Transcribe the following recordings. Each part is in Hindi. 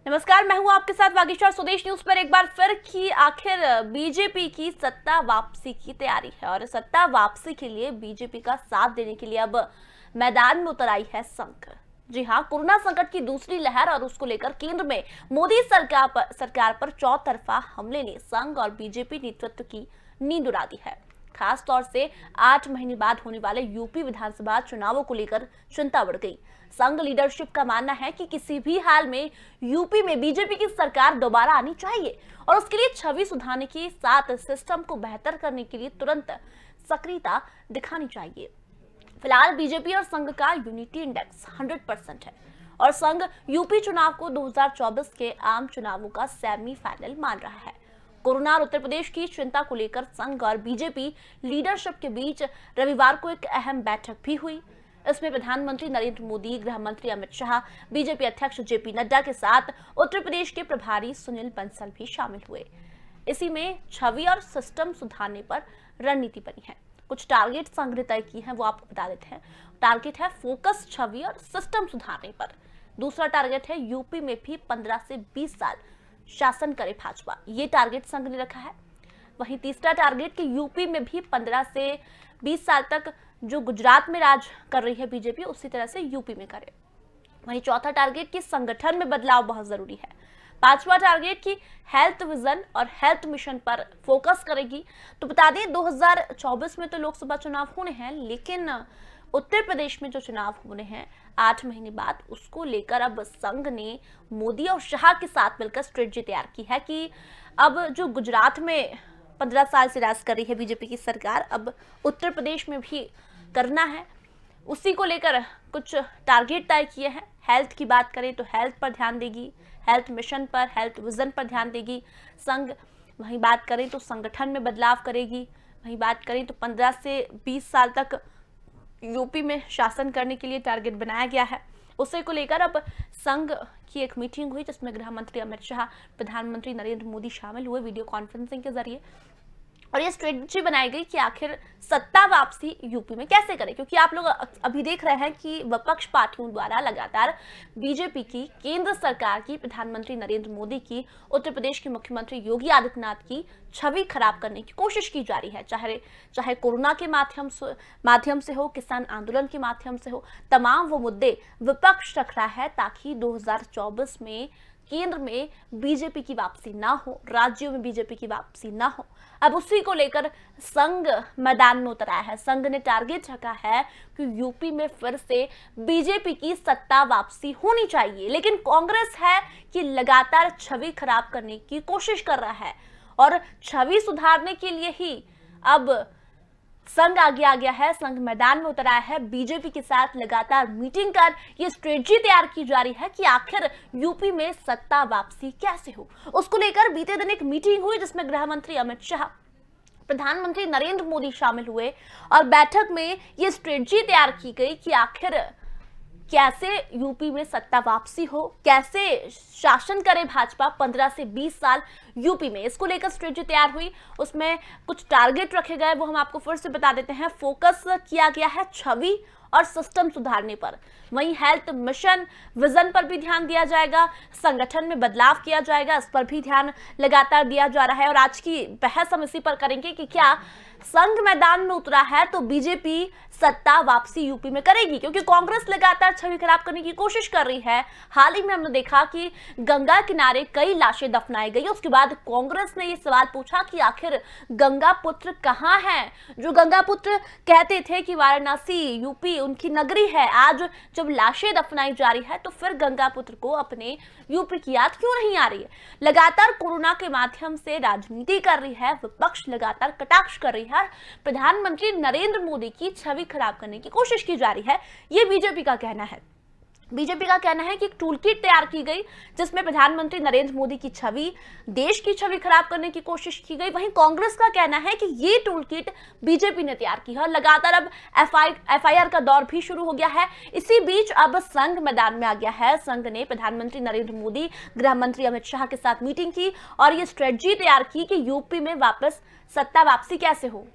नमस्कार, मैं हूं आपके साथ वागीश्वर। स्वदेश न्यूज पर एक बार फिर की आखिर बीजेपी की सत्ता वापसी की तैयारी है और सत्ता वापसी के लिए बीजेपी का साथ देने के लिए अब मैदान में उतर आई है संघ। जी हां, कोरोना संकट की दूसरी लहर और उसको लेकर केंद्र में मोदी सरकार पर चौतरफा हमले ने संघ और बीजेपी नेतृत्व की नींद उड़ा दी है। खास तौर से 8 महीने बाद होने वाले यूपी विधानसभा चुनावों को लेकर चिंता बढ़ गई। संघ लीडरशिप का मानना है कि किसी भी हाल में यूपी में बीजेपी की सरकार दोबारा आनी चाहिए और उसके लिए छवि सुधारने के साथ सिस्टम को बेहतर करने के लिए तुरंत सक्रियता दिखानी चाहिए। फिलहाल बीजेपी और संघ का यूनिटी इंडेक्स 100% है और संघ यूपी चुनाव को 2024 के आम चुनावों का सेमीफाइनल मान रहा है। कोरोना और उत्तर प्रदेश की चिंता को लेकर संघ और बीजेपी लीडरशिप के बीच रविवार को एक अहम बैठक भी हुई। इसमें प्रधानमंत्री नरेंद्र मोदी, गृह मंत्री अमित शाह, बीजेपी अध्यक्ष जेपी नड्डा के साथ उत्तर प्रदेश के प्रभारी सुनील बंसल भी शामिल हुए। इसी में छवि और सिस्टम सुधारने पर रणनीति बनी है। कुछ टारगेट संघ ने तय की है, वो आपको बता देते हैं। टारगेट है फोकस छवि और सिस्टम सुधारने पर। दूसरा टारगेट है यूपी में भी 15 से 20 साल शासन करे भाजपा, ये टारगेट संघ ने रखा है। वहीं तीसरा टारगेट कि यूपी में भी 15 से 20 साल तक जो गुजरात में राज कर रही है बीजेपी, उसी तरह से यूपी में करे। वहीं चौथा टारगेट कि संगठन में बदलाव बहुत जरूरी है। पांचवा टारगेट की हेल्थ विजन और हेल्थ मिशन पर फोकस करेगी। तो बता दें 2024 में तो लोकसभा चुनाव होने हैं, लेकिन उत्तर प्रदेश में जो चुनाव होने हैं 8 महीने बाद, उसको लेकर अब संघ ने मोदी और शाह के साथ मिलकर स्ट्रेटजी तैयार की है कि अब जो गुजरात में 15 साल से राज कर रही है बीजेपी की सरकार, अब उत्तर प्रदेश में भी करना है। उसी को लेकर कुछ टारगेट तय किए हैं। हेल्थ की बात करें तो हेल्थ पर ध्यान देगी, हेल्थ मिशन पर, हेल्थ विजन पर ध्यान देगी संघ। वहीं बात करें तो संगठन में बदलाव करेगी। वहीं बात करें तो 15 से 20 साल तक यूपी में शासन करने के लिए टारगेट बनाया गया है। उसे को लेकर अब संघ की एक मीटिंग हुई जिसमें गृह मंत्री अमित शाह, प्रधानमंत्री नरेंद्र मोदी शामिल हुए वीडियो कॉन्फ्रेंसिंग के जरिए। और ये स्ट्रेटजी बनाई गई कि आखिर सत्ता वापसी यूपी में कैसे करें, क्योंकि आप लोग अभी देख रहे हैं कि विपक्ष पार्टियों द्वारा लगातार बीजेपी की, केंद्र सरकार की, प्रधानमंत्री नरेंद्र मोदी की, उत्तर प्रदेश के मुख्यमंत्री योगी आदित्यनाथ की छवि खराब करने की कोशिश की जा रही है। चाहे कोरोना के माध्यम से हो, किसान आंदोलन के माध्यम से हो, तमाम वो मुद्दे विपक्ष रख रहा है ताकि 2024 में केंद्र में बीजेपी की वापसी ना हो, राज्यों में बीजेपी की वापसी ना हो। अब उसी को लेकर संघ मैदान में उतरा है। संघ ने टारगेट रखा है कि यूपी में फिर से बीजेपी की सत्ता वापसी होनी चाहिए, लेकिन कांग्रेस है कि लगातार छवि खराब करने की कोशिश कर रहा है और छवि सुधारने के लिए ही अब संघ आगे आ गया है। संघ मैदान में उतर आया है। बीजेपी के साथ लगातार मीटिंग कर ये स्ट्रेटजी तैयार की जा रही है कि आखिर यूपी में सत्ता वापसी कैसे हो। उसको लेकर बीते दिन एक मीटिंग हुई जिसमें गृह मंत्री अमित शाह, प्रधानमंत्री नरेंद्र मोदी शामिल हुए और बैठक में ये स्ट्रेटजी तैयार की गई कि आखिर कैसे यूपी में सत्ता वापसी हो, कैसे शासन करे भाजपा 15 से 20 साल यूपी में। इसको लेकर स्ट्रेटजी तैयार हुई। उसमें कुछ टारगेट रखे गए, वो हम आपको फिर से बता देते हैं। फोकस किया गया है छवि और सिस्टम सुधारने पर। वहीं हेल्थ मिशन विजन पर भी ध्यान दिया जाएगा, संगठन में बदलाव किया जाएगा, इस पर भी ध्यान लगातार दिया जा रहा है। और आज की बहस हम इसी पर करेंगे कि क्या संघ मैदान में उतरा है तो बीजेपी सत्ता वापसी यूपी में करेगी, क्योंकि कांग्रेस लगातार छवि खराब करने की कोशिश कर रही है। हाल ही में हमने देखा कि गंगा किनारे कई लाशें दफनाई गई। उसके बाद कांग्रेस ने ये सवाल पूछा कि आखिर गंगा पुत्र कहां हैं, जो गंगा पुत्र कहते थे कि वाराणसी यूपी उनकी नगरी है। आज जब लाशें दफनाई जा रही है तो फिर गंगा पुत्र को अपने यूपी की याद क्यों नहीं आ रही है। लगातार कोरोना के माध्यम से राजनीति कर रही है, विपक्ष लगातार कटाक्ष कर रही है, प्रधानमंत्री नरेंद्र मोदी की छवि खराब करने की कोशिश की जा रही है, ये बीजेपी का कहना है। बीजेपी का कहना है कि एक टूल किट तैयार की गई जिसमें प्रधानमंत्री नरेंद्र मोदी की छवि, देश की छवि खराब करने की कोशिश की गई। वहीं कांग्रेस का कहना है कि ये टूल किट बीजेपी ने तैयार की है और लगातार अब एफआईआर का दौर भी शुरू हो गया है। इसी बीच अब संघ मैदान में आ गया है। संघ ने प्रधानमंत्री नरेंद्र मोदी, गृह मंत्री अमित शाह के साथ मीटिंग की और ये स्ट्रेटजी तैयार की कि यूपी में वापस सत्ता वापसी कैसे हो।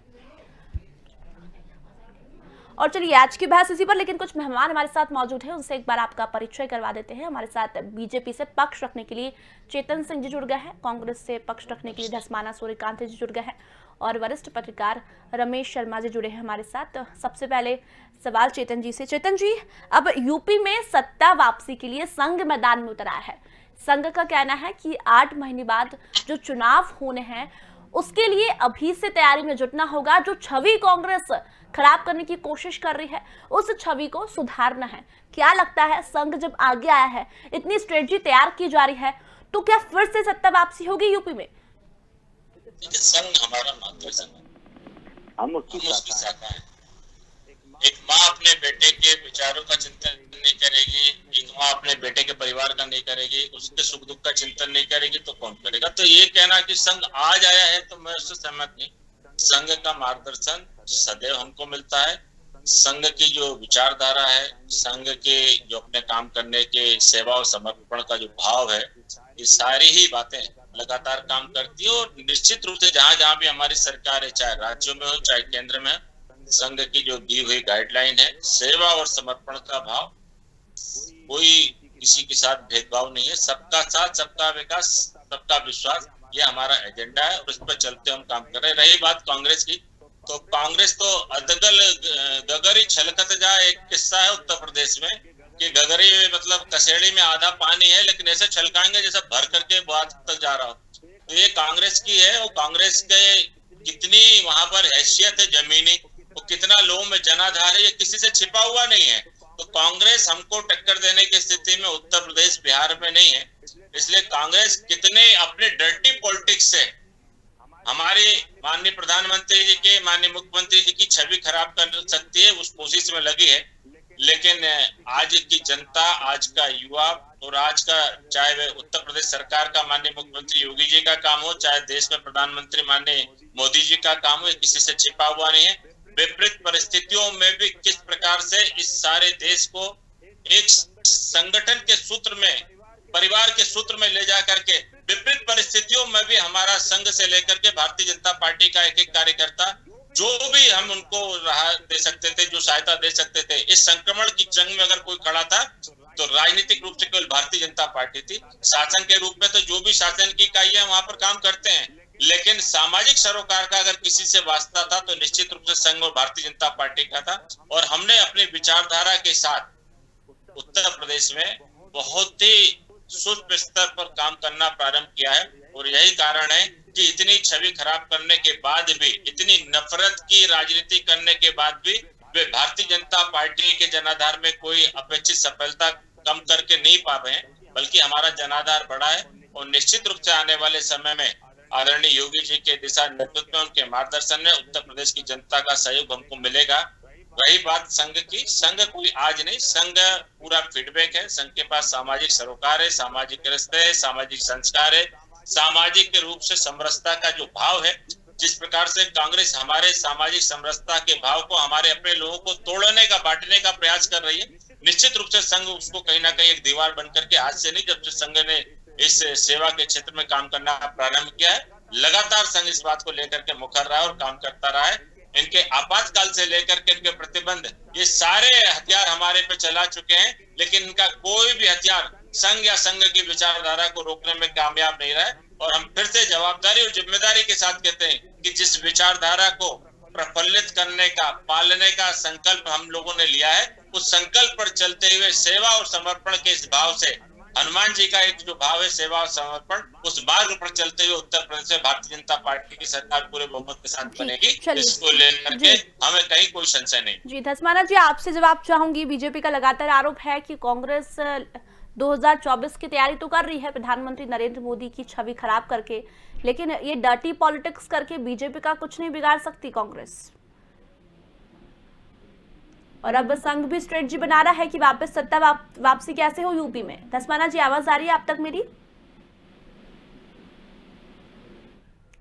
और चलिए आज की बहस इसी पर, लेकिन कुछ मेहमान हमारे साथ मौजूद हैं, उनसे एक बार आपका परिचय करवा देते हैं। हमारे साथ बीजेपी से पक्ष रखने के लिए चेतन सिंह जी जुड़ गए हैं, कांग्रेस से पक्ष रखने के लिए धस्माना सूर्यकांत जी जुड़ गए हैं और वरिष्ठ पत्रकार रमेश शर्मा जी जुड़े हैं हमारे साथ। सबसे पहले सवाल चेतन जी से। चेतन जी, अब यूपी में सत्ता वापसी के लिए संघ मैदान में उतरा है। संघ का कहना है कि 8 महीने बाद जो चुनाव होने हैं उसके लिए अभी से तैयारी में जुटना होगा। जो छवि कांग्रेस खराब करने की कोशिश कर रही है उस छवि को सुधारना है। क्या लगता है, संघ जब आगे आया है, इतनी स्ट्रेटजी तैयार की जा रही है, तो क्या फिर से सत्ता वापसी होगी यूपी में? संघ हमारा मार्गदर्शन है, हम उसकी शाखा है। एक माँ अपने बेटे के विचारों का चिंतन नहीं करेगी, एक माँ अपने बेटे के परिवार का नहीं करेगी, उसके सुख दुख का चिंतन नहीं करेगी, तो कौन करेगा? तो ये कहना कि संघ आज आया है तो मैं उससे सहमत नहीं। संघ का मार्गदर्शन सदैव हमको मिलता है। संघ की जो विचारधारा है, संघ के जो अपने काम करने के सेवा और समर्पण का जो भाव है, ये सारी ही बातें लगातार काम करती है। और निश्चित रूप से जहां जहां भी हमारी सरकार है, चाहे राज्यों में हो चाहे केंद्र में, संघ की जो दी हुई गाइडलाइन है, सेवा और समर्पण का भाव, कोई किसी के साथ भेदभाव नहीं है। सबका साथ, सबका विकास, सबका विश्वास, ये हमारा एजेंडा है और उस पर चलते हम काम कर रहे हैं। रही बात कांग्रेस की, तो कांग्रेस तो अदगल गगरी छलकत जा एक किस्सा है उत्तर प्रदेश में कि गगरी मतलब कसेड़ी में आधा पानी है, लेकिन ऐसे छलकाएंगे जैसे भर करके बात तक जा रहा हो। तो ये कांग्रेस की है। और कांग्रेस के कितनी वहां पर हैसियत है जमीनी, वो कितना लोगों में जनाधार है, ये किसी से छिपा हुआ नहीं है। तो कांग्रेस हमको टक्कर देने की स्थिति में उत्तर प्रदेश बिहार में नहीं है। इसलिए कांग्रेस कितने अपने डर्टी पॉलिटिक्स से हमारे माननीय प्रधानमंत्री जी के, माननीय मुख्यमंत्री जी की छवि खराब कर सकती है, उस कोशिश में लगी है। लेकिन आज की जनता, आज का युवा और आज का, चाहे वह उत्तर प्रदेश सरकार का माननीय मुख्यमंत्री योगी जी का काम हो, चाहे देश में प्रधानमंत्री माननीय मोदी जी का काम हो, किसी से छिपा हुआ नहीं है। विपरीत परिस्थितियों में भी किस प्रकार से इस सारे देश को एक संगठन के सूत्र में, परिवार के सूत्र में ले जा करके, विपरीत परिस्थितियों में भी हमारा संघ से लेकर के भारतीय जनता पार्टी का एक एक कार्यकर्ता, जो भी हम उनको राहत दे सकते थे, जो सहायता दे सकते थे, इस संक्रमण की जंग में अगर कोई खड़ा था तो राजनीतिक रूप से केवल भारतीय जनता पार्टी थी। शासन के रूप में तो जो भी शासन की इकाई है वहां पर काम करते हैं, लेकिन सामाजिक सरोकार का अगर किसी से वास्ता था तो निश्चित रूप से संघ और भारतीय जनता पार्टी का था। और हमने अपनी विचारधारा के साथ उत्तर प्रदेश में बहुत ही सूक्ष्म स्तर पर काम करना प्रारंभ किया है। और यही कारण है कि इतनी छवि खराब करने के बाद भी, इतनी नफरत की राजनीति करने के बाद भी, वे भारतीय जनता पार्टी के जनाधार में कोई अपेक्षित सफलता कम करके नहीं पा रहे हैं, बल्कि हमारा जनाधार बढ़ा है। और निश्चित रूप से आने वाले समय में आदरणीय योगी जी के दिशा नेतृत्व में, उनके मार्गदर्शन में उत्तर प्रदेश की जनता का सहयोग हमको मिलेगा। रही बात संघ की, संघ कोई आज नहीं, संघ पूरा फीडबैक है। संघ के पास सामाजिक सरोकार है, सामाजिक रिश्ते है, सामाजिक संस्कार है, सामाजिक रूप से समरसता का जो भाव है। जिस प्रकार से कांग्रेस हमारे सामाजिक समरसता के भाव को, हमारे अपने लोगों को तोड़ने का, बांटने का प्रयास कर रही है, निश्चित रूप से संघ उसको कहीं ना कहीं एक दीवार बनकर के, आज से नहीं, जब से संघ ने इस सेवा के क्षेत्र में काम करना प्रारंभ किया है, लगातार संघ इस बात को लेकर के मुखर रहा है और काम करता रहा है। इनके आपातकाल से लेकर के इनके प्रतिबंध, ये सारे हथियार हमारे पे चला चुके हैं, लेकिन इनका कोई भी हथियार संघ या संघ की विचारधारा को रोकने में कामयाब नहीं रहा है। और हम फिर से जवाबदारी और जिम्मेदारी के साथ कहते हैं कि जिस विचारधारा को प्रफुल्लित करने का, पालने का संकल्प हम लोगों ने लिया है, उस संकल्प पर चलते हुए सेवा और समर्पण के इस भाव से, हनुमान जी का एक जो भाव है सेवा और समर्पण, उस मार्ग पर चलते हुए उत्तर प्रदेश में भारतीय जनता पार्टी की सरकार पूरे बहुमत के साथ बनेगी। इसको लेकर के हमें कहीं कोई संशय नहीं। जी धस्माना जी, आपसे जवाब चाहूंगी। बीजेपी का लगातार आरोप है कि कांग्रेस 2024 की तैयारी तो कर रही है प्रधानमंत्री नरेंद्र मोदी की छवि खराब करके, लेकिन ये डर्टी पॉलिटिक्स करके बीजेपी का कुछ नहीं बिगाड़ सकती कांग्रेस। और अब संघ भी स्ट्रेटजी बना रहा है कि वापस सत्ता वापसी कैसे हो यूपी में। धस्माना जी, आवाज आ रही है आप तक मेरी?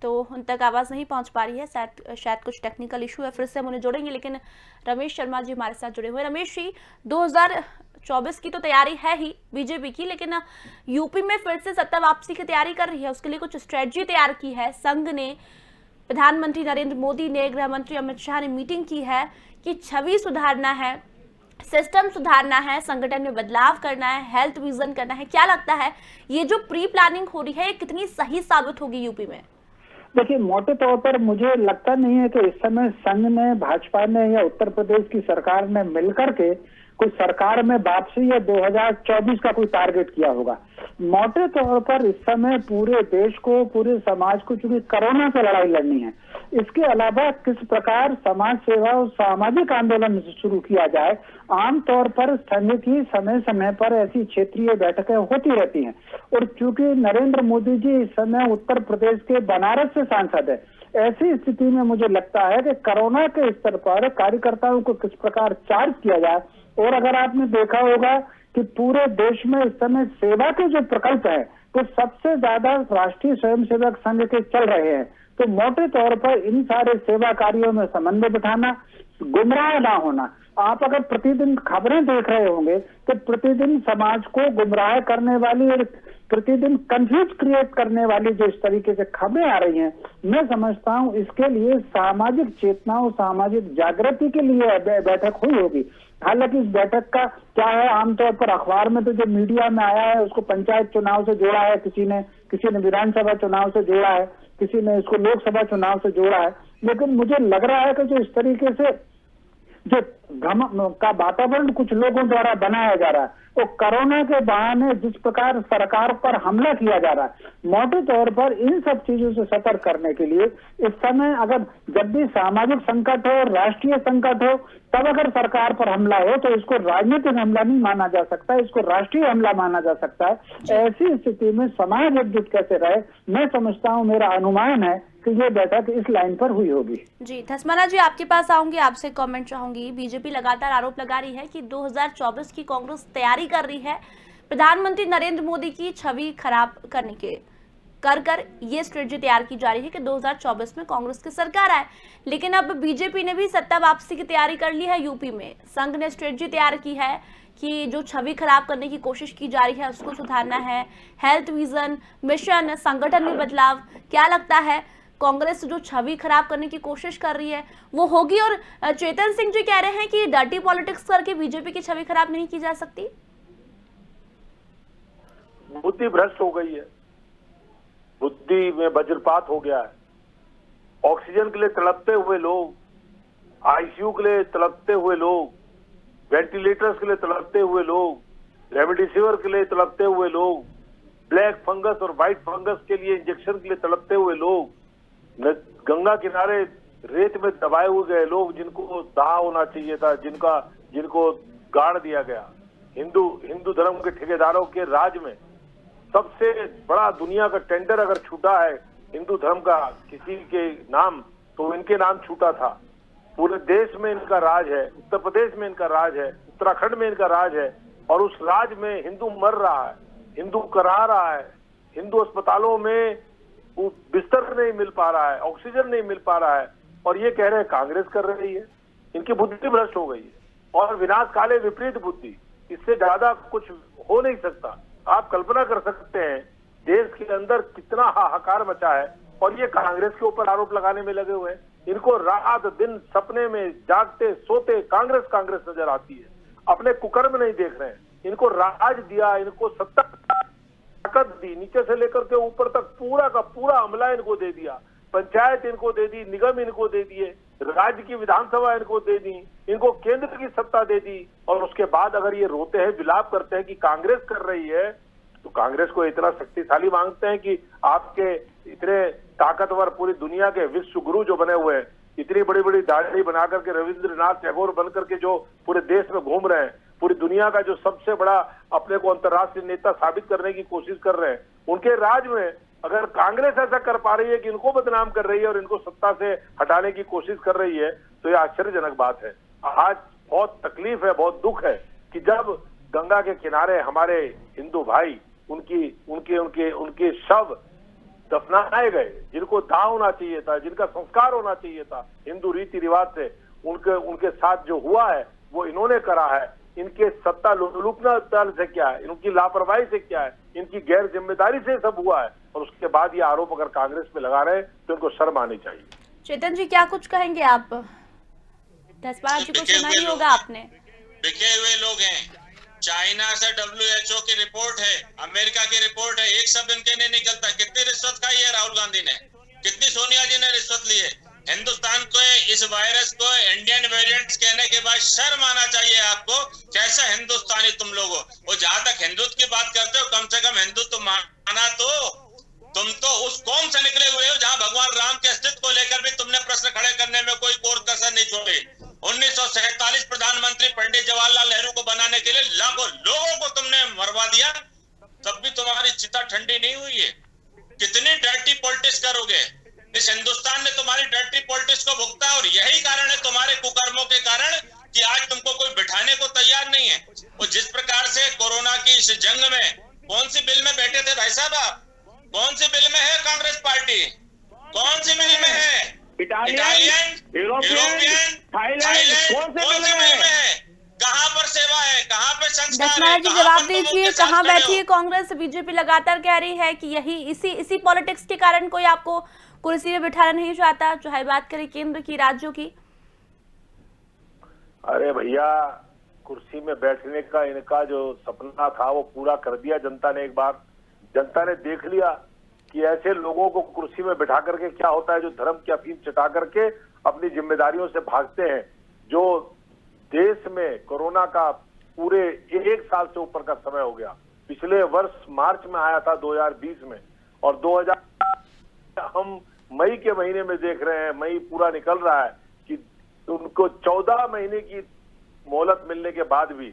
तो उन तक आवाज नहीं पहुंच पा रही है, शायद कुछ टेक्निकल इशू है। फिर से हम उन्हें जोड़ेंगे, लेकिन रमेश शर्मा जी हमारे साथ जुड़े हुए। रमेश जी, 2024 की तो तैयारी है ही बीजेपी की, लेकिन यूपी में फिर से सत्ता वापसी की तैयारी कर रही है, उसके लिए कुछ स्ट्रेटजी तैयार की है संघ ने, प्रधानमंत्री नरेंद्र मोदी ने, गृह मंत्री अमित शाह ने मीटिंग की है। कि छवि सुधारना है, सिस्टम सुधारना है, संगठन में बदलाव करना है, हेल्थ विजन करना है। क्या लगता है ये जो प्री प्लानिंग हो रही है ये कितनी सही साबित होगी यूपी में? देखिए, मोटे तौर पर मुझे लगता नहीं है कि इस समय संघ ने, भाजपा ने या उत्तर प्रदेश की सरकार ने मिलकर के कोई सरकार में वापसी या 2024 का कोई टारगेट किया होगा। मोटे तौर पर इस समय पूरे देश को, पूरे समाज को, चूंकि कोरोना से लड़ाई लड़नी है, इसके अलावा किस प्रकार समाज सेवा और सामाजिक आंदोलन शुरू किया जाए। आमतौर पर संघ की समय समय पर ऐसी क्षेत्रीय बैठकें होती रहती हैं, और चूंकि नरेंद्र मोदी जी इस समय उत्तर प्रदेश के बनारस से सांसद है, ऐसी स्थिति में मुझे लगता है कि कोरोना के स्तर पर कार्यकर्ताओं को किस प्रकार चार्ज किया जाए। और अगर आपने देखा होगा कि पूरे देश में इस समय सेवा के जो प्रकल्प है तो सबसे ज्यादा राष्ट्रीय स्वयंसेवक संघ के चल रहे हैं। तो मोटे तौर पर इन सारे सेवा कार्यों में समन्वय बिठाना, गुमराह ना होना। आप अगर प्रतिदिन खबरें देख रहे होंगे तो प्रतिदिन समाज को गुमराह करने वाली और प्रतिदिन कंफ्यूज क्रिएट करने वाली जो इस तरीके से खबरें आ रही हैं, मैं समझता हूं इसके लिए सामाजिक चेतना और सामाजिक जागृति के लिए बैठक हुई होगी। हालांकि इस बैठक का क्या है, आमतौर पर अखबार में तो जो मीडिया में आया है उसको पंचायत चुनाव से जोड़ा है, किसी ने विधानसभा चुनाव से जोड़ा है, किसी ने इसको लोकसभा चुनाव से जोड़ा है। लेकिन मुझे लग रहा है कि जो इस तरीके से जो भ्रम का वातावरण कुछ लोगों द्वारा बनाया जा रहा है, वो कोरोना के बहाने जिस प्रकार सरकार पर हमला किया जा रहा है, मोटे तौर पर इन सब चीजों से सतर्क करने के लिए इस समय अगर जब भी सामाजिक संकट हो, राष्ट्रीय संकट हो, तब अगर सरकार पर हमला हो तो इसको राजनीतिक हमला नहीं माना जा सकता, इसको राष्ट्रीय हमला माना जा सकता है। ऐसी स्थिति में समाज एकजुट कैसे रहे, मैं समझता हूँ, मेरा अनुमान है कि ये बैठक इस लाइन पर हुई होगी। जी, धस्माना जी आपके पास आऊंगी, आपसे कमेंट चाहूंगी। बीजेपी लगातार आरोप लगा रही है कि 2024 की कांग्रेस तैयारी कर रही है प्रधानमंत्री नरेंद्र मोदी की छवि खराब करने के कर ये स्ट्रेटजी तैयार की जा रही है कि 2024 में कांग्रेस की सरकार आए। लेकिन अब बीजेपी ने भी सत्ता वापसी की तैयारी कर ली है यूपी में। संघ ने स्ट्रेटजी तैयार की है कि जो छवि खराब करने की कोशिश की जा रही है उसको सुधारना है, हेल्थ विजन, मिशन, संगठन में बदलाव। क्या लगता है कांग्रेस जो छवि खराब करने की कोशिश कर रही है वो होगी? और चेतन सिंह जी कह रहे हैं कि डर्टी पॉलिटिक्स करके बीजेपी की छवि खराब नहीं की जा सकती। बुद्धि भ्रष्ट हो गई है, बुद्धि में वज्रपात हो गया है। ऑक्सीजन के लिए तड़पते हुए लोग, आईसीयू के लिए तड़पते हुए लोग, वेंटिलेटर्स के लिए तड़पते हुए लोग, रेमडेसिविर के लिए तड़पते हुए लोग, ब्लैक फंगस और व्हाइट फंगस के लिए इंजेक्शन के लिए तड़पते हुए लोग, गंगा किनारे रेत में दबाए हुए गए लोग जिनको दाह होना चाहिए था, जिनको गाड़ दिया गया। हिंदू धर्म के ठेकेदारों के राज में सबसे बड़ा दुनिया का टेंडर अगर छूटा है हिंदू धर्म का किसी के नाम, तो इनके नाम छूटा था। पूरे देश में इनका राज है, उत्तर प्रदेश में इनका राज है, उत्तराखंड में इनका राज है, और उस राज में हिंदू मर रहा है, हिंदू करा रहा है। हिंदू अस्पतालों में बिस्तर नहीं मिल पा रहा है, ऑक्सीजन नहीं मिल पा रहा है, और ये कह रहे हैं कांग्रेस कर रही है। इनकी बुद्धि भ्रष्ट हो गई है, और विनाश काले विपरीत बुद्धि, इससे ज्यादा कुछ हो नहीं सकता। आप कल्पना कर सकते हैं देश के अंदर कितना हाहाकार मचा है, और ये कांग्रेस के ऊपर आरोप लगाने में लगे हुए हैं। इनको रात दिन सपने में जागते सोते कांग्रेस कांग्रेस नजर आती है, अपने कुकर्म नहीं देख रहे हैं। इनको राज दिया, इनको सत्ता ताकत दी, नीचे से लेकर के ऊपर तक पूरा का पूरा अमला इनको दे दिया, पंचायत इनको दे दी, निगम इनको दे दिए, राज्य की विधानसभा इनको दे दी, इनको केंद्र की सत्ता दे दी। और उसके बाद अगर ये रोते हैं, विलाप करते हैं कि कांग्रेस कर रही है, तो कांग्रेस को इतना शक्तिशाली मांगते हैं कि आपके इतने ताकतवर पूरी दुनिया के विश्व गुरु जो बने हुए हैं, इतनी बड़ी बड़ी दाढ़ी बना करके रविंद्रनाथ टैगोर बन करके जो पूरे देश में घूम रहे हैं, पूरी दुनिया का जो सबसे बड़ा अपने को अंतर्राष्ट्रीय नेता साबित करने की कोशिश कर रहे हैं, उनके राज में अगर कांग्रेस ऐसा कर पा रही है कि इनको बदनाम कर रही है और इनको सत्ता से हटाने की कोशिश कर रही है, तो ये आश्चर्यजनक बात है। आज बहुत तकलीफ है, बहुत दुख है कि जब गंगा के किनारे हमारे हिंदू भाई उनके शव दफनाए गए, जिनको दाह होना चाहिए था, जिनका संस्कार होना चाहिए था हिंदू रीति रिवाज से, उनके साथ जो हुआ है वो इन्होंने करा है। इनके सत्ता लुटना से क्या है, इनकी लापरवाही से क्या है, इनकी गैर जिम्मेदारी से सब हुआ है, और उसके बाद ये आरोप अगर कांग्रेस पे लगा रहे हैं तो इनको शर्म आनी चाहिए। चेतन जी क्या कुछ कहेंगे आप? जसपाल जी को बिके सुना हुए ही लोग होगा हैं। आपने। बिके हुए लोग हैं। चाइना से WHO की रिपोर्ट है, अमेरिका की रिपोर्ट है, एक शब्द इनके नहीं निकलता। कितनी रिश्वत खाई है राहुल गांधी ने, कितनी सोनिया जी ने रिश्वत ली है। हिंदुस्तान को इस वायरस को इंडियन वेरिएंट्स कहने के बाद शर्म आना चाहिए आपको। कैसा हिंदुस्तानी तुम लोग हो। और जहां तक हिंदुत्व की बात करते हो, कम से कम हिंदुत्व माना तो तुम तो उस कौम से निकले हुए हो जहां भगवान राम के अस्तित्व को लेकर भी तुमने प्रश्न खड़े करने में कोई कसर नहीं छोड़ी। 1947 प्रधानमंत्री पंडित जवाहरलाल नेहरू को बनाने के लिए लाखों लोगों को तुमने मरवा दिया, तब भी तुम्हारी चिता ठंडी नहीं हुई है। कितनी डर्टी पॉलिटिक्स करोगे। इस हिंदुस्तान ने तुम्हारी डर्टी पॉलिटिक्स को भुगता है और यही कारण है तुम्हारे कुकर्मों के कारण कि आज तुमको कोई बिठाने को तैयार नहीं है। और जिस प्रकार से कोरोना की इस जंग में कौन सी बिल में बैठे थे भाई साहब आप, कौन सी बिल में है कांग्रेस पार्टी, कौन सी बिल में है? इटालियन, यूरोपियन, थाईलैंड, कौन सी बिल में है? कहाँ पर सेवा है, कहाँ पे संस्कार है? जसपाल जी कहाँ जवाब पर तुम दीजिए, उनके साथ कहाँ खड़े बैठी हो? है कांग्रेस? बीजेपी लगातार कह रही है कि यही इसी पॉलिटिक्स के कारण कोई आपको कुर्सी में बिठाना नहीं चाहता, चाहे बात करें केंद्र की, राज्यों की। अरे भैया, कुर्सी में बैठने का इनका जो सपना था वो पूरा कर दिया जनता ने। एक बार जनता ने देख लिया कि ऐसे लोगों को कुर्सी में बिठा करके क्या होता है, जो धर्म की अफीम चटा करके अपनी जिम्मेदारियों से भागते हैं। जो देश में कोरोना का पूरे 1 साल से ऊपर का समय हो गया, पिछले वर्ष मार्च में आया था 2020 में, और 2000 हम मई के महीने में देख रहे हैं, मई पूरा निकल रहा है कि उनको 14 महीने की मोहलत मिलने के बाद भी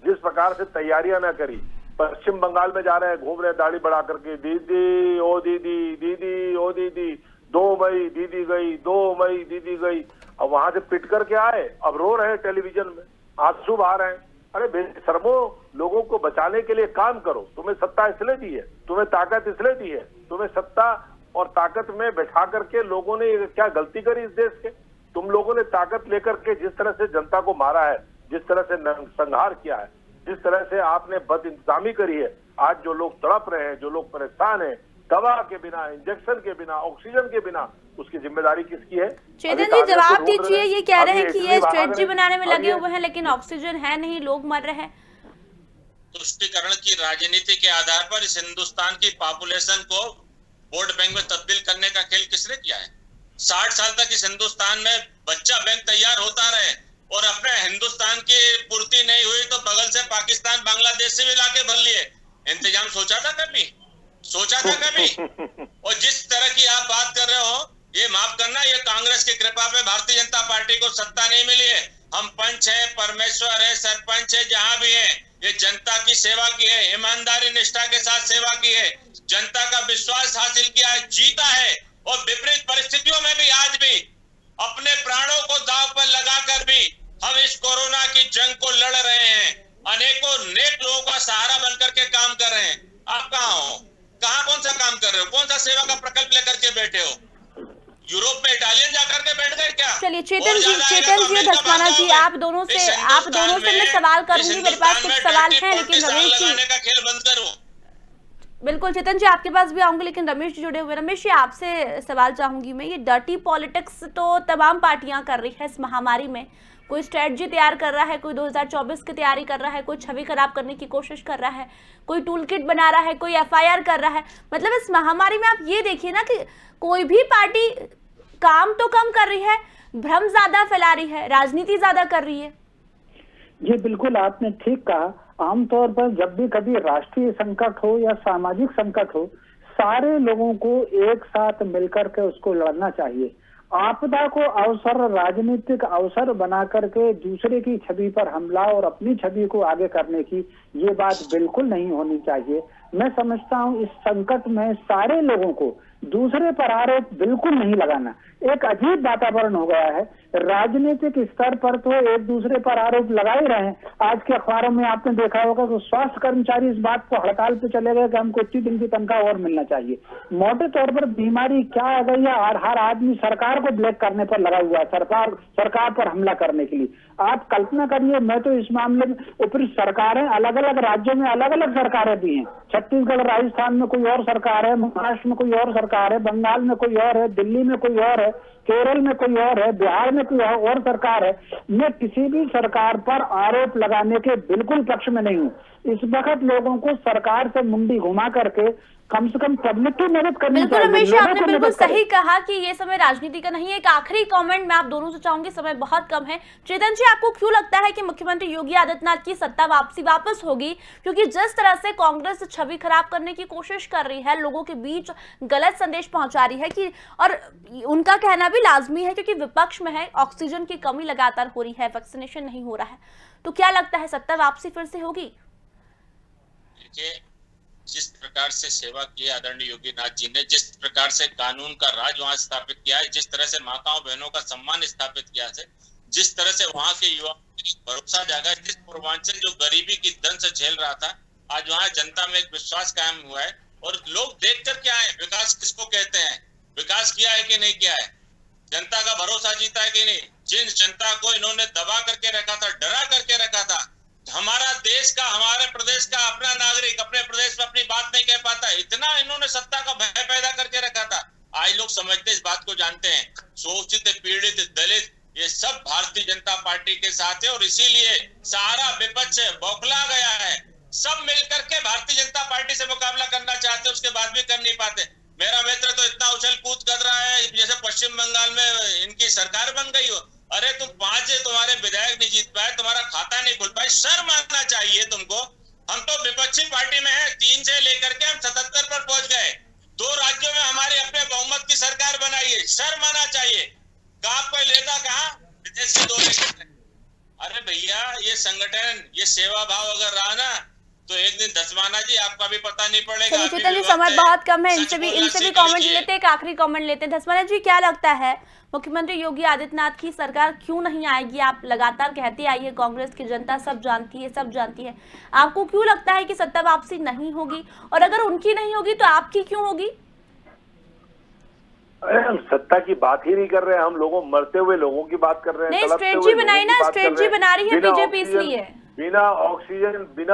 जिस प्रकार से तैयारियां न करी। पश्चिम बंगाल में जा रहे हैं, घूम रहे हैं दाढ़ी बढ़ा करके, दीदी ओ दीदी, दीदी ओ दीदी, 2 मई दीदी गई, 2 मई दीदी गई। अब वहां से पिट करके आए, अब रो रहे हैं टेलीविजन में, आंसू बहा रहे हैं। अरे बेशर्मो, लोगों को बचाने के लिए काम करो। तुम्हें सत्ता इसलिए दी है, तुम्हें ताकत इसलिए दी है, तुम्हें सत्ता और ताकत में बैठा करके लोगों ने क्या गलती करी इस देश के? तुम लोगों ने ताकत लेकर के जिस तरह से जनता को मारा है, जिस तरह से संहार किया है, जिस तरह से आपने बद इंतजामी करी है, आज जो लोग तड़प रहे हैं, जो लोग परेशान हैं, दवा के बिना, इंजेक्शन के बिना, ऑक्सीजन के बिना, उसकी जिम्मेदारी किसकी है? चेतन जी जवाब दीजिए, ये कह रहे हैं कि ये स्ट्रेटजी बनाने में लगे हुए हैं लेकिन ऑक्सीजन है नहीं, लोग मर रहे हैं। तुष्टीकरण की राजनीति के आधार पर इस हिंदुस्तान की पॉपुलेशन को वोट बैंक में तब्दील करने का खेल किसने किया है? 60 साल तक इस हिंदुस्तान में बच्चा बैंक तैयार होता रहे और अपने हिंदुस्तान की पूर्ति नहीं हुई तो बगल से पाकिस्तान, बांग्लादेश से भी लाके भर लिए। इंतजाम सोचा था कभी? सोचा था कभी? और जिस तरह की आप बात कर रहे हो, ये माफ करना, ये कांग्रेस की कृपा पे भारतीय जनता पार्टी को सत्ता नहीं मिली है। हम पंच है, परमेश्वर है, सरपंच है, जहां भी है, ये जनता की सेवा की है, ईमानदारी निष्ठा के साथ सेवा की है, जनता का विश्वास हासिल किया है, जीता है। और विपरीत परिस्थितियों में भी आज भी अपने प्राणों को दांव पर लगाकर भी हम इस कोरोना की जंग को लड़ रहे हैं। अनेकों नेक लोगों का सहारा बनकर के काम कर रहे हैं। आप कहाँ हो? कहाँ कौन सा काम कर रहे हो? कौन सा सेवा का प्रकल्प लेकर के बैठे हो? यूरोप में इटालियन जाकर के बैठ गए क्या? चलिए चेतन जी, धस्माना जी, आप दोनों से मैं सवाल करूंगी, मेरे पास कुछ सवाल हैं, लेकिन रमेश जी का खेल बंद करो। बिल्कुल चेतन जी आपके पास भी आऊंगी, लेकिन रमेश जी जुड़े हुए। रमेश जी आपसे सवाल चाहूंगी मैं, ये डर्टी पॉलिटिक्स तो तमाम पार्टियां कर रही है इस महामारी में। कोई स्ट्रेटजी तैयार कर रहा है, कोई 2024 की तैयारी कर रहा है, कोई छवि खराब करने की कोशिश कर रहा है, कोई टूल किट बना रहा है, कोई FIR कर रहा है। मतलब इस महामारी में आप ये देखिए ना कि कोई भी पार्टी काम तो कम कर रही है, भ्रम ज्यादा फैला रही है, राजनीति ज्यादा कर रही है। ये बिल्कुल आपने ठीक कहा। आमतौर पर जब भी कभी राष्ट्रीय संकट हो या सामाजिक संकट हो, सारे लोगों को एक साथ मिलकर के उसको लड़ना चाहिए। आपदा को अवसर, राजनीतिक अवसर बना करके दूसरे की छवि पर हमला और अपनी छवि को आगे करने की ये बात बिल्कुल नहीं होनी चाहिए। मैं समझता हूँ इस संकट में सारे लोगों को दूसरे पर आरोप बिल्कुल नहीं लगाना। एक अजीब वातावरण हो गया है, राजनीतिक स्तर पर तो एक दूसरे पर आरोप लगा ही रहे हैं। आज के अखबारों में आपने देखा होगा कि स्वास्थ्य कर्मचारी इस बात को हड़ताल पे चले गए कि हमको 21 दिन की तनख्वाह और मिलना चाहिए। मोटे तौर पर बीमारी क्या आ गई है और हर आदमी सरकार को ब्लैक करने पर लगा हुआ है, सरकार पर हमला करने के लिए। आप कल्पना करिए, मैं तो इस मामले में ऊपरी सरकारें अलग अलग राज्यों में अलग अलग सरकारें भी हैं, छत्तीसगढ़ राजस्थान में कोई और सरकार है, महाराष्ट्र में कोई और सरकार है, बंगाल में कोई और है, दिल्ली में कोई और है, केरल में कोई और है, बिहार में कोई और सरकार है। मैं किसी भी सरकार पर आरोप लगाने के बिल्कुल पक्ष में नहीं हूँ। इस वक्त लोगों को सरकार से मुंडी घुमा करके कम से कम पब्लिक की मदद करनी बिल्कुल चाहिए। रमेश जी, लोगों आपने को बिल्कुल मदद करें। सही कहा कि ये समय राजनीति का नहीं है। एक आखिरी कमेंट मैं आप दोनों से चाहूंगी, समय बहुत कम है। चेतन जी, आपको क्यों लगता है कि मुख्यमंत्री योगी आदित्यनाथ की सत्ता वापसी वापस होगी? क्योंकि जिस तरह से कांग्रेस छवि खराब करने की कोशिश कर रही है, लोगों के बीच गलत संदेश पहुंचा रही है कि, और उनका कहना भी लाजमी है क्योंकि विपक्ष में है, ऑक्सीजन की कमी लगातार हो रही है, वैक्सीनेशन नहीं हो रहा है, तो क्या लगता है सत्ता वापसी फिर से होगी? जिस प्रकार से सेवा की आदरणीय योगी नाथ जी ने, जिस प्रकार से कानून का राज वहां स्थापित किया है, जिस तरह से माताओं बहनों का सम्मान स्थापित किया है, जिस तरह से वहां के युवा भरोसा जागा, जिस पूर्वांचल जो गरीबी की दंश झेल रहा था, आज वहां जनता में एक विश्वास कायम हुआ है। और लोग देख कर क्या है, विकास किसको कहते हैं, विकास किया है कि नहीं किया है, जनता का भरोसा जीता है कि नहीं। जिन जनता को इन्होंने दबा करके रखा था, डरा करके रखा था, हमारा देश का, हमारे प्रदेश का अपना नागरिक अपने प्रदेश में अपनी बात नहीं कह पाता, इतना इन्होंने सत्ता का भय पैदा करके रखा था। आज लोग समझते इस बात को जानते हैं, शोषित, पीड़ित, दलित, ये सब भारतीय जनता पार्टी के साथ है और इसीलिए सारा विपक्ष बौखला गया है। सब मिलकर के भारतीय जनता पार्टी से मुकाबला करना चाहते, उसके बाद भी कर नहीं पाते। मेरा मित्र तो इतना उछल कूद कर रहा है जैसे पश्चिम बंगाल में इनकी सरकार बन गई हो। अरे तुम 5 तुम्हारे विधायक नहीं जीत पाए, तुम्हारा खाता नहीं खुल पाए, शर्म आना चाहिए तुमको। हम तो विपक्षी पार्टी में है, 3 से लेकर के हम 77 पर पहुंच गए, 2 राज्यों में हमारे अपने बहुमत की सरकार बनाई है, शर्म आना चाहिए। आप कोई लेता कहा विदेशी 2 लेकर? अरे भैया, ये संगठन, ये सेवा भाव अगर रहा ना तो एक दिन धसमाना जी आपका भी पता नहीं पड़ेगा। चलिए चेतन जी, समय बहुत कम है, इनसे भी कमेंट लेते हैं, एक आखिरी कमेंट लेते हैं। धसमाना जी, क्या लगता है मुख्यमंत्री योगी आदित्यनाथ की सरकार क्यों नहीं आएगी? आप लगातार कहते आई है कांग्रेस की जनता सब जानती है, सब जानती है, आपको क्यों लगता है कि सत्ता वापसी नहीं होगी? और अगर उनकी नहीं होगी तो आपकी क्यों होगी? अरे हम सत्ता की बात ही नहीं कर रहे हैं, हम लोगों मरते हुए लोगों की बात कर रहे हैं। स्ट्रेटजी बनाई ना, स्ट्रेटजी बना रही है बीजेपी, इसलिए बिना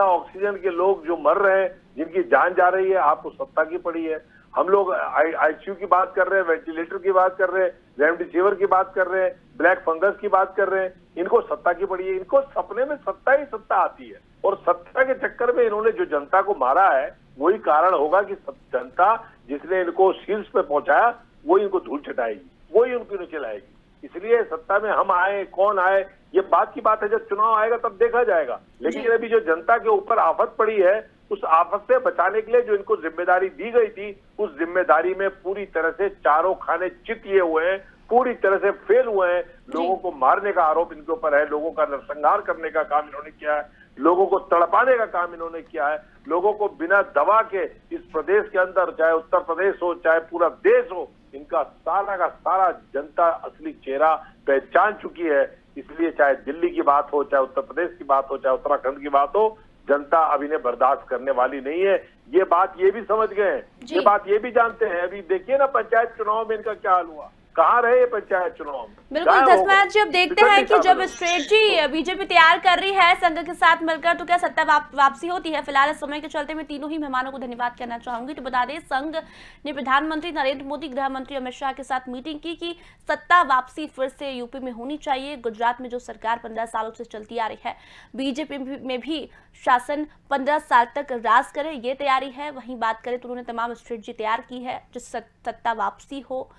ऑक्सीजन के लोग जो मर रहे हैं, जिनकी जान जा रही है, आपको सत्ता की पड़ी है। हम लोग आईसीयू की बात कर रहे हैं, वेंटिलेटर की बात कर रहे हैं, रेमडेसिविर की बात कर रहे हैं, ब्लैक फंगस की बात कर रहे हैं, इनको सत्ता की पड़ी है। इनको सपने में सत्ता ही सत्ता आती है और सत्ता के चक्कर में इन्होंने जो जनता को मारा है वही कारण होगा कि जनता जिसने इनको शीर्ष पे पहुंचाया वही इनको धूल चटाएगी, वही उनको नीचे लाएगी। इसलिए सत्ता में हम आए, कौन आए, ये बात की बात है, जब चुनाव आएगा तब देखा जाएगा। लेकिन अभी जो जनता के ऊपर आफत पड़ी है, उस आफत से बचाने के लिए जो इनको जिम्मेदारी दी गई थी, उस जिम्मेदारी में पूरी तरह से चारों खाने चित किए हुए हैं, पूरी तरह से फेल हुए हैं। लोगों को मारने का आरोप इनके ऊपर है, लोगों का नरसंहार करने का काम इन्होंने किया है, लोगों को तड़पाने का काम इन्होंने किया है, लोगों को बिना दवा के इस प्रदेश के अंदर, चाहे उत्तर प्रदेश हो चाहे पूरा देश हो, इनका सारा का सारा जनता असली चेहरा पहचान चुकी है। इसलिए चाहे दिल्ली की बात हो, चाहे उत्तर प्रदेश की बात हो, चाहे उत्तराखंड की बात हो, जनता अभी ने बर्दाश्त करने वाली नहीं है। ये बात ये भी समझ गए हैं, ये बात ये भी जानते हैं। अभी देखिए ना पंचायत चुनाव में इनका क्या हाल हुआ, कहाँ रहे पंचायत चुनाव में? बिल्कुल धसमाना जी, अब देखते हैं कि जब स्ट्रेटजी बीजेपी तैयार कर रही है संघ के साथ मिलकर तो क्या सत्ता वापसी होती है। फिलहाल इस समय के चलते मैं तीनों ही मेहमानों को धन्यवाद करना चाहूंगी। तो बता दें, संघ ने प्रधानमंत्री नरेंद्र मोदी, गृह मंत्री अमित शाह के साथ मीटिंग की कि सत्ता वापसी फिर से यूपी में होनी चाहिए। गुजरात में जो सरकार 15 सालों से चलती आ रही है, बीजेपी में भी शासन 15 साल तक राज करे, ये तैयारी है। वहीं बात करें तो उन्होंने तमाम स्ट्रेटजी तैयार की है जिस सत्ता वापसी हो।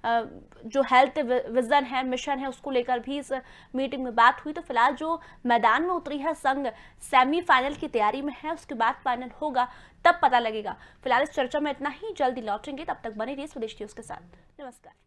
जो हेल्थ विजन है, मिशन है, उसको लेकर भी इस मीटिंग में बात हुई। तो फिलहाल जो मैदान में उतरी है संघ, सेमीफाइनल की तैयारी में है, उसके बाद फाइनल होगा तब पता लगेगा। फिलहाल इस चर्चा में इतना ही, जल्दी लौटेंगे, तब तक बने रहिए स्वदेश न्यूज़ के साथ। नमस्कार।